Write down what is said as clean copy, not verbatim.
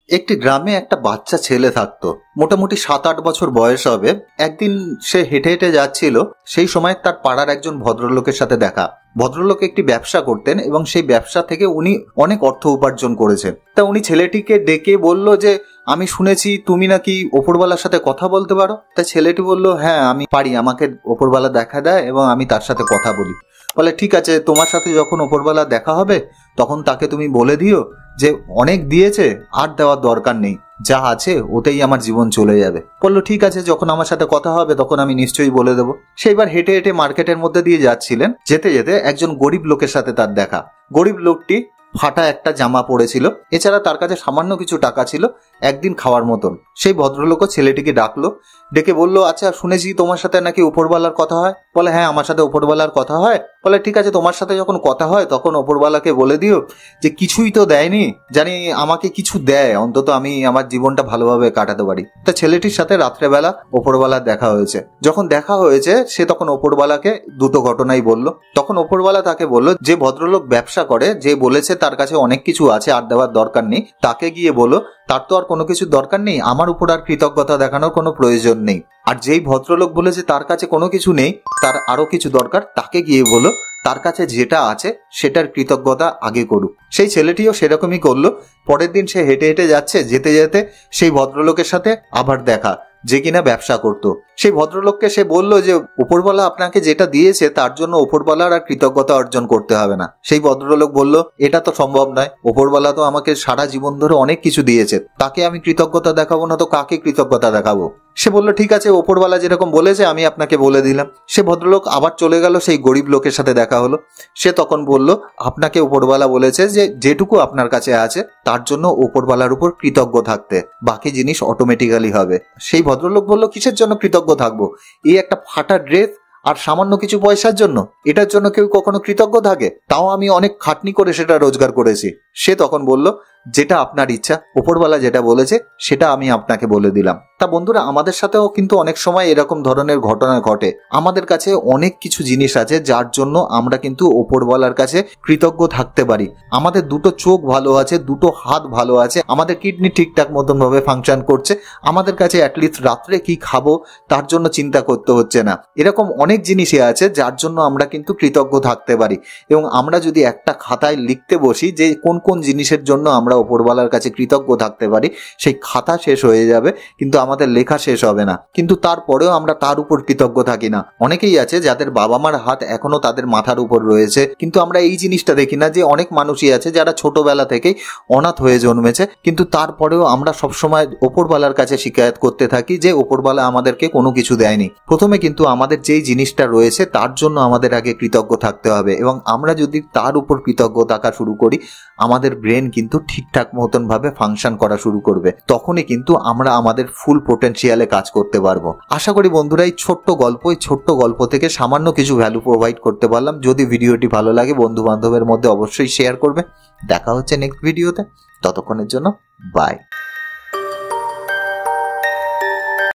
একটি গ্রামে একটা বাচ্চা ছেলে থাকতো, মোটামুটি 7-8 বছর বয়স হবে। একদিন সে হেঁটে হেঁটে যাচ্ছিল, সেই সময় তার পাড়ার একজন ভদ্রলোকের সাথে দেখা। ভদ্রলোক একটি ব্যবসা করতেন এবং সেই ব্যবসা থেকে উনি অনেক অর্থ উপার্জন করেছেন। তা উনি ছেলেটিকে ডেকে বলল যে, আমি শুনেছি তুমি নাকি ওপরওয়ালার সাথে কথা বলতে পারো। তা ছেলেটি বলল, হ্যাঁ আমি পারি, আমাকে ওপরওয়ালা দেখা দেয় এবং আমি তার সাথে কথা বলি। বলে, ঠিক আছে, তোমার সাথে যখন ওপরওয়ালা দেখা হবে তখন তাকে তুমি বলে দিও যে অনেক দিয়েছে, আর দেওয়ার দরকার নেই, যা আছে ওতেই আমার জীবন চলে যাবে। বললো, ঠিক আছে, যখন আমার সাথে কথা হবে তখন আমি নিশ্চয়ই বলে দেবো। সেইবার হেঁটে হেঁটে মার্কেটের মধ্যে দিয়ে যাচ্ছিলেন, যেতে যেতে একজন গরিব লোকের সাথে তার দেখা। গরিব লোকটি ফাটা একটা জামা পরেছিল, এছাড়া তার কাছে সামান্য কিছু টাকা ছিল একদিন খাওয়ার মতন। সেই ভদ্রলোকও ছেলেটিকে ডাকলো, ডেকে বলল, আচ্ছা শুনেছি তোমার সাথে নাকি উপরওয়ালার কথা হয়। বলে, হ্যাঁ আমার সাথে উপরওয়ালার কথা হয়। বলে, ঠিক আছে, তোমার সাথে যখন কথা হয় তখন উপরওয়ালাকে বলে দিও যে কিছুই তো দেয়নি, জানি আমাকে কিছু দেয়, অন্তত আমি আমার জীবনটা ভালোভাবে কাটাতে পারি। তা ছেলেটির সাথে রাত্রেবেলা উপরওয়ালার দেখা হয়েছে। যখন দেখা হয়েছে সে তখন উপরওয়ালাকে দুটো ঘটনাই বলল। তখন উপরওয়ালা তাকে বলল, যে ভদ্রলোক ব্যবসা করে, যে বলেছে তার কাছে অনেক কিছু আছে আর দেওয়ার দরকার নেই, তাকে গিয়ে বলো তার তো আর কোনো কিছু দরকার নেই, আমার উপর আর কৃতজ্ঞতা দেখানোর কোনো প্রয়োজন নেই। আর যেই ভদ্রলোক বলেছে তার কাছে কোনো কিছু নেই, তার আরো কিছু দরকার, তাকে গিয়ে বলো তার কাছে যেটা আছে সেটার কৃতজ্ঞতা আগে করুক। সেই ছেলেটিও সেরকমই করলো। পরের দিন সে হেঁটে হেঁটে যাচ্ছে, যেতে যেতে সেই ভদ্রলোকের সাথে আবার দেখা, যে কিনা ব্যবসা করত। সেই ভদ্রলোককে সে বলল যে উপরওয়ালা আপনাকে যেটা দিয়েছে তার জন্য উপরওয়ালার আর কৃতজ্ঞতা অর্জন করতে হবে না। সেই ভদ্রলোক বলল, এটা তো সম্ভব নয়, উপরওয়ালা তো আমাকে সারা জীবন ধরে অনেক কিছু দিয়েছে, তাকে আমি কৃতজ্ঞতা দেখাবো না তো কাকে কৃতজ্ঞতা দেখাবো। সে বলল, ঠিক আছে, উপরওয়ালা যেরকম বলেছে আমি আপনাকে বলে দিলাম। সে ভদ্রলোক আবার চলে গেল, সেই গরিব লোকের সাথে দেখা হলো। সে তখন বলল, আপনাকে উপরওয়ালা বলেছে যে যেটুকু আপনার কাছে আছে তার জন্য উপরওয়ালার উপর কৃতজ্ঞ থাকতে, বাকি জিনিস অটোমেটিক্যালি হবে। সেই ভদ্রলোক বলল, কিসের জন্য কৃতজ্ঞ থাকবো? এই একটা ফাটা ড্রেস আর সামান্য কিছু পয়সার জন্য, এটার জন্য কেউ কখনো কৃতজ্ঞ থাকে? তাও আমি অনেক খাটনি করে সেটা রোজগার করেছি। সে তখন বলল, যেটা আপনার ইচ্ছা, উপরওয়ালা যেটা বলেছে সেটা আমি আপনাকে বলে দিলাম। তা বন্ধুরা, আমাদের সাথেও কিন্তু অনেক সময় এরকম ধরনের ঘটনা ঘটে। আমাদের কাছে অনেক কিছু জিনিস আছে যার জন্য আমরা কিন্তু উপরওয়ালার কাছে কৃতজ্ঞ থাকতে পারি। আমাদের দুটো চোখ ভালো আছে, দুটো হাত ভালো আছে, আমাদের কিডনি ঠিকঠাক মতন ভাবে ফাংশন করছে, আমাদের কাছে অ্যাটলিস্ট রাত্রে কি খাবো তার জন্য চিন্তা করতে হচ্ছে না। এরকম অনেক জিনিসই আছে যার জন্য আমরা কিন্তু কৃতজ্ঞ থাকতে পারি। এবং আমরা যদি একটা খাতায় লিখতে বসি যে কোন কোন জিনিসের জন্য আমরা উপরওয়ালার কাছে কৃতজ্ঞ থাকতে পারি, সেই খাতা শেষ হয়ে যাবে কিন্তু আমাদের লেখা শেষ হবে না। কিন্তু তারপরেও আমরা তার উপর কৃতজ্ঞ থাকি না। অনেকেই আছে যাদের বাবা মার হাত এখনো তাদের মাথার উপর রয়েছে, কিন্তু আমরা এই জিনিসটা দেখি না যে অনেক মানুষই আছে যারা ছোটবেলা থেকেই অনাথ হয়ে জন্মেছে, কিন্তু তারপরেও আমরা সবসময় উপরওয়ালার কাছে শিকায়ত করতে থাকি যে উপরওয়ালা আমাদেরকে কোনো কিছু দেয়নি। প্রথমে কিন্তু আমাদের যেই জিনিসটা রয়েছে তার জন্য আমাদের আগে কৃতজ্ঞ থাকতে হবে, এবং আমরা যদি তার উপর কৃতজ্ঞ থাকা শুরু করি, আমাদের ব্রেন কিন্তু ঠিকঠাক মতন ভাবে ফাংশন করা শুরু করবে। তখনই কিন্তু আমরা আমাদের ফুল পোটেনশিয়ালে কাজ করতে পারবো। আশা করি বন্ধুরা এই ছোট্ট গল্প থেকে সামান্য কিছু ভ্যালু প্রোভাইড করতে পারলাম। যদি ভিডিওটি ভালো লাগে বন্ধু বান্ধবের মধ্যে অবশ্যই শেয়ার করবে। দেখা হচ্ছে নেক্সট ভিডিওতে, ততক্ষণের জন্য বাই।